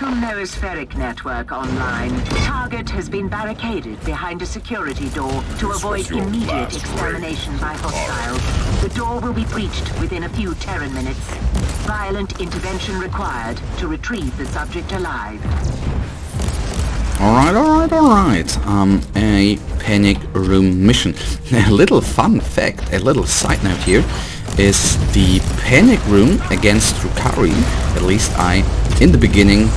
Welcome Noospheric Network online. Target has been barricaded behind a security door to avoid immediate extermination by hostiles. The door will be breached within a few Terran minutes. Violent intervention required to retrieve the subject alive. Alright. A panic room mission. A little fun fact, a little side note here, is the panic room against Drukhari, at least in the beginning,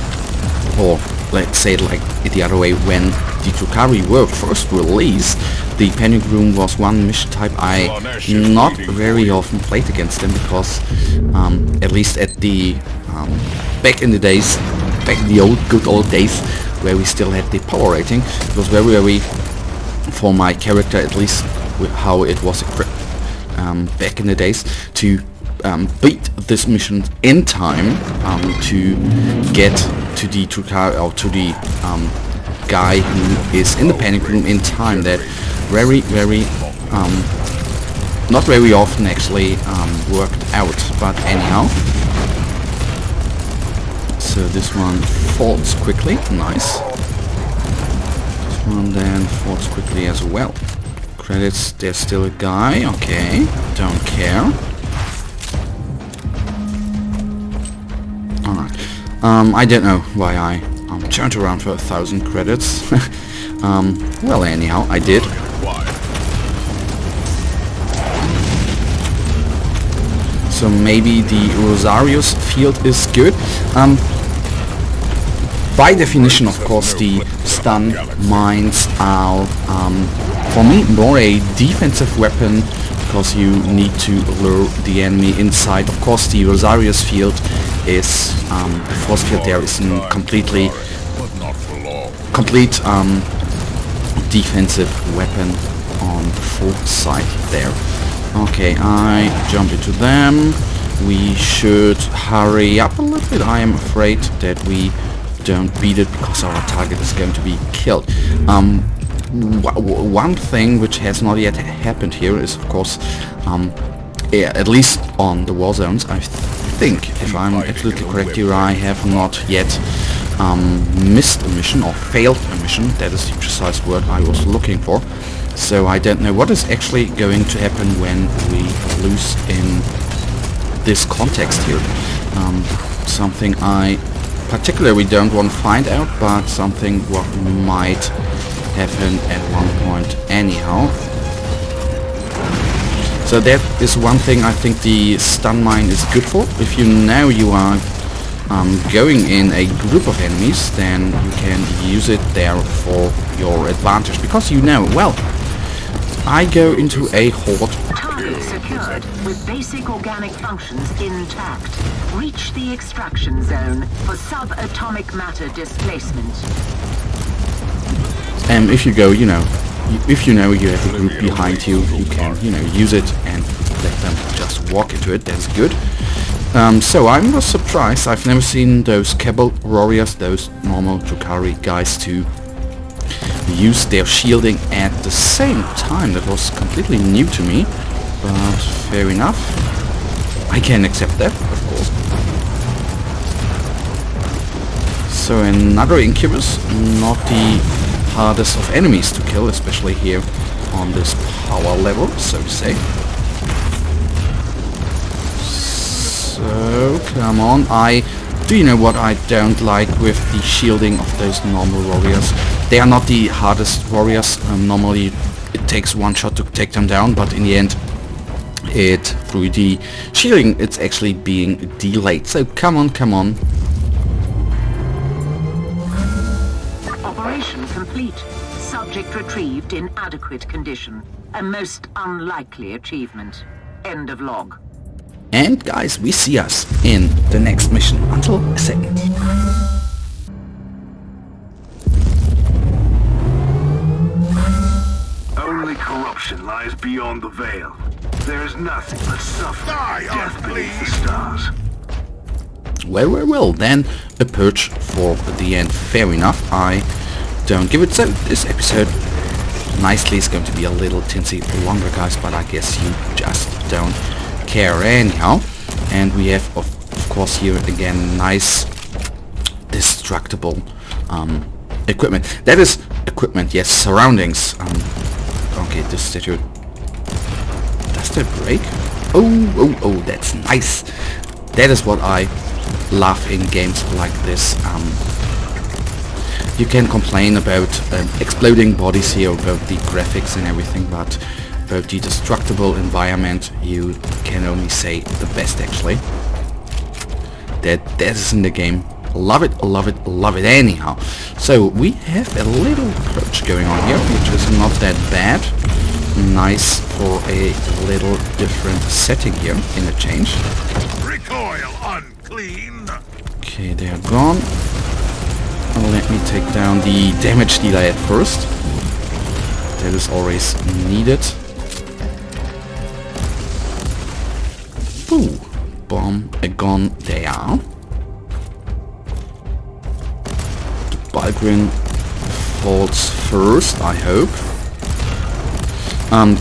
or let's say it like the other way, when the Drukhari were first released, the panic room was one mission type I not very often played against them, because at least at the back in the days, back in the good old days, where we still had the power rating, it was very, for my character at least, with how it was equipped back in the days, to beat this mission in time to get to the or to the guy who is in the panic room in time. That very not very often actually worked out, but anyhow. So this one falls quickly, nice. This one then falls quickly as well. Credits, there's still a guy, okay, don't care. Alright, I don't know why I turned around for 1,000 credits. Well anyhow, I did. So maybe the Rosario's field is good. By definition, of course, the stun mines are, for me, more a defensive weapon, because you need to lure the enemy inside. Of course, the Rosario's field is, the force field there is a complete defensive weapon on the fourth side there. Okay, I jump into them. We should hurry up a little bit. I am afraid that we don't beat it because our target is going to be killed. One thing which has not yet happened here is, of course, at least on the war zones, I think, if I'm absolutely correct here, I have not yet missed a mission or failed a mission. That is the precise word I was looking for. So I don't know what is actually going to happen when we lose in this context here. Something I particularly don't want to find out, but something what might happen at one point anyhow. So that is one thing I think the stun mine is good for. If you know you are going in a group of enemies, then you can use it there for your advantage, because you know, well, I go into a horde. Target secured with basic organic functions intact. Reach the extraction zone for subatomic matter displacement. And if you go, if you know you have a group behind you, you can, use it and let them just walk into it. That's good. So I'm surprised. I've never seen those Cabal warriors, those normal Drukhari guys, to use their shielding at the same time. That was completely new to me, but fair enough. I can accept that, of course. So another Incubus, not the hardest of enemies to kill, especially here on this power level, so to say. So, come on. Do you know what I don't like with the shielding of those normal warriors? They are not the hardest warriors. Normally it takes one shot to take them down, but in the end, through the shielding, it's actually being delayed. So come on. Operation complete. Subject retrieved in adequate condition. A most unlikely achievement. End of log. And guys, we see us in the next mission. Until a second. Only corruption lies beyond the veil. There is nothing but suffering and death beneath the stars. Well, then a purge for the end. Fair enough, I don't give it. So this episode nicely is going to be a little tinsy longer, guys, but I guess you just don't care anyhow. And we have of course here again nice destructible equipment. That is equipment, yes, surroundings. Okay, this statue. Does that break? Oh, that's nice. That is what I love in games like this. You can complain about exploding bodies here, about the graphics and everything, but about the destructible environment you can only say the best actually. That is in the game. Love it, love it, love it anyhow. So we have a little approach going on here, which is not that bad. Nice for a little different setting here in the change. Recoil unclean. Okay, they are gone. Let me take down the damage dealer at first. That is always needed. Ooh, bomb gone there. The Balgrin falls first, I hope.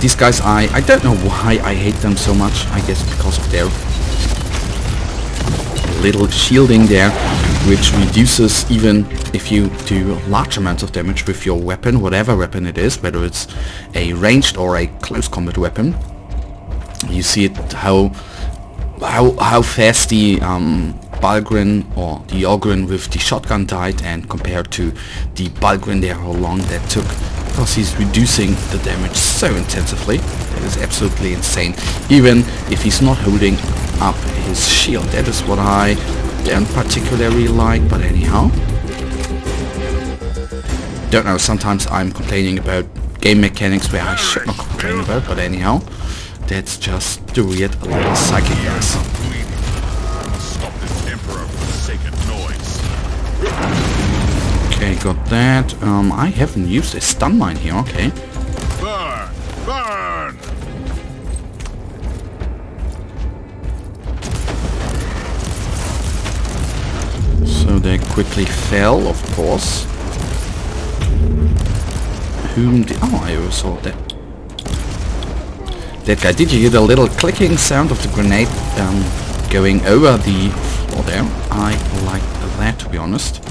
These guys, I don't know why I hate them so much. I guess because of their little shielding there, which reduces even if you do large amounts of damage with your weapon, whatever weapon it is, whether it's a ranged or a close combat weapon. You see it how fast the Balgrin or the Ogryn with the shotgun died, and compared to the Balgrin there, how long that took, because he's reducing the damage so intensively. That is absolutely insane, even if he's not holding up his shield. That is what I don't particularly like, but anyhow. Don't know, sometimes I'm complaining about game mechanics where I should not complain about, but anyhow. That's just the weird little psychic guys. Okay, got that. I haven't used a stun mine here, okay. Burn! Burn! So they quickly fell, of course. Whom did... Oh, I saw that. That guy. Did you hear the little clicking sound of the grenade going over the floor there? I liked that, to be honest.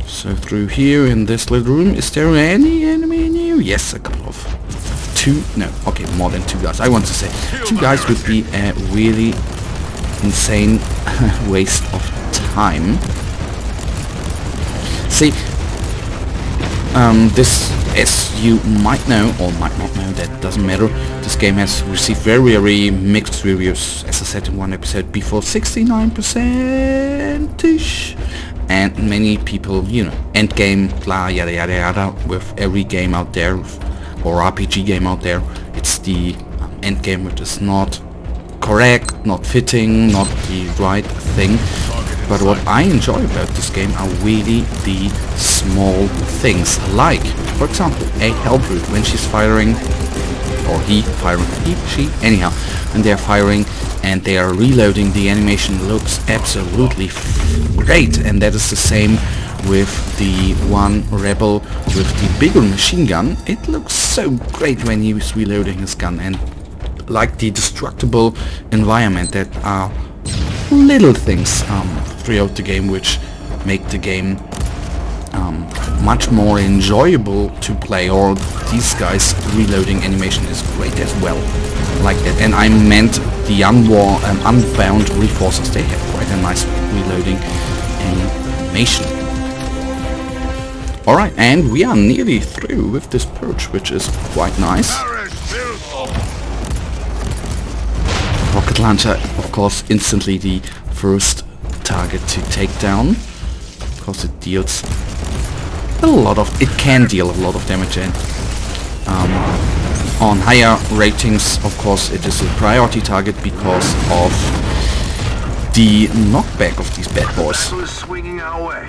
So through here in this little room, is there any enemy new? Yes, a couple of... Two? No, okay, more than two guys. I want to say two guys would be a really insane waste of time. See, this, as you might know or might not know, that doesn't matter, this game has received very mixed reviews, as I said in one episode before, 69%ish, and many people, you know, endgame, blah, yada yada yada, with every game out there, or RPG game out there, it's the endgame which is not correct, not fitting, not the right thing. But what I enjoy about this game are really the small things, like, for example, a Hellbrute when she's firing, or he firing, he, she, anyhow, when they're firing and they are reloading, the animation looks absolutely great, and that is the same with the one rebel with the bigger machine gun. It looks so great when he was reloading his gun, and like the destructible environment, that are little things throughout the game which make the game much more enjoyable to play, or these guys reloading animation is great as well, like that. And I meant the unbound reforcers, they have quite a nice reloading animation. Alright, and we are nearly through with this purge, which is quite nice. Rocket launcher, of course, instantly the first target to take down, because it deals a lot of, it can deal a lot of damage, and on higher ratings, of course, it is a priority target because of the knockback of these bad boys. The battle is swinging our way.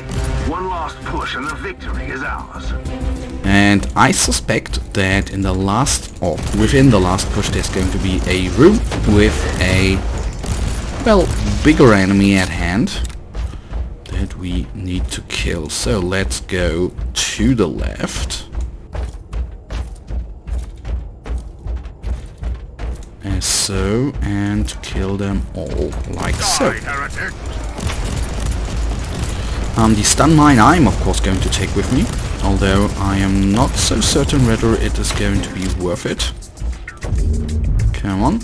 One last push and the victory is ours. And I suspect that in the last, or within the last push, there's going to be a room with a, well, bigger enemy at hand that we need to kill. So let's go to the left. as so, and kill them all like so. The stun mine I'm of course going to take with me, although I am not so certain whether it is going to be worth it. Come on.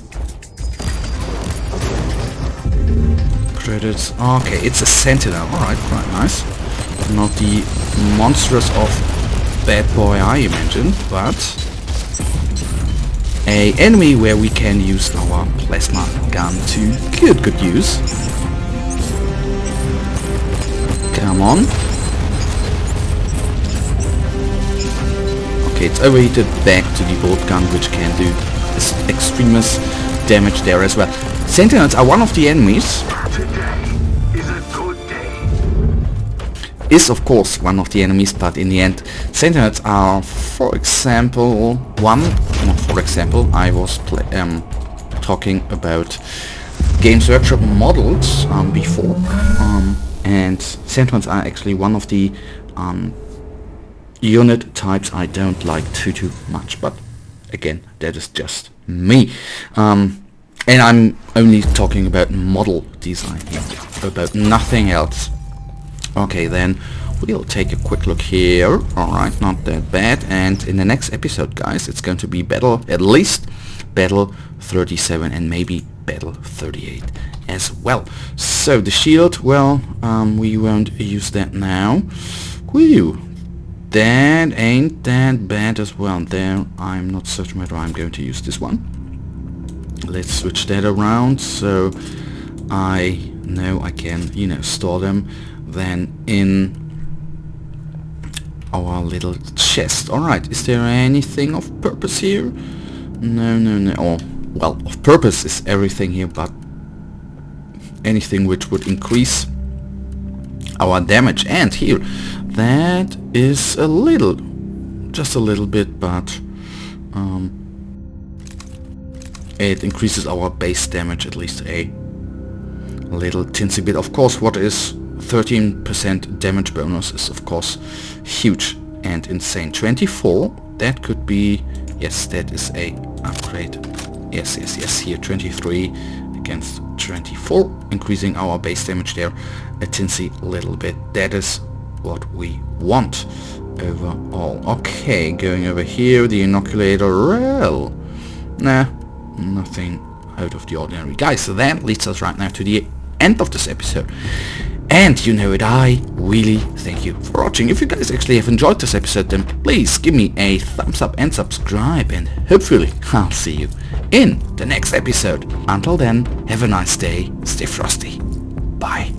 Credits. Okay, it's a sentinel. Alright, quite nice. Not the monstrous of bad boy I imagined, but a enemy where we can use our plasma gun to good use. Come on. Okay, it's overheated back to the bolt gun, which can do extremist damage there as well. Sentinels are one of the enemies. Today is a good day. Is of course one of the enemies, but in the end, Sentinels are, for example, I was talking about Games Workshop models before, and Sentinels are actually one of the unit types I don't like too much, but again, that is just me. And I'm only talking about model design here, about nothing else. Okay, then we'll take a quick look here. Alright, not that bad. And in the next episode, guys, it's going to be at least battle 37 and maybe battle 38 as well. So the shield, well, we won't use that now. Whew. That ain't that bad as well. There, I'm not certain whether I'm going to use this one. Let's switch that around so I know I can, store them then in our little chest. Alright, is there anything of purpose here? No. Oh, well, of purpose is everything here, but anything which would increase our damage. And here, that is just a little bit, but it increases our base damage at least a little tinsy bit. Of course, what is 13% damage bonus is of course huge and insane. 24, that could be, yes, that is a upgrade. Yes, here 23 against 24, increasing our base damage there a tinsy little bit. That is what we want overall. Okay, going over here, the inoculator, well, nah, nothing out of the ordinary. Guys, so that leads us right now to the end of this episode. And you know it, I really thank you for watching. If you guys actually have enjoyed this episode, then please give me a thumbs up and subscribe, and hopefully I'll see you in the next episode. Until then, have a nice day, stay frosty, bye.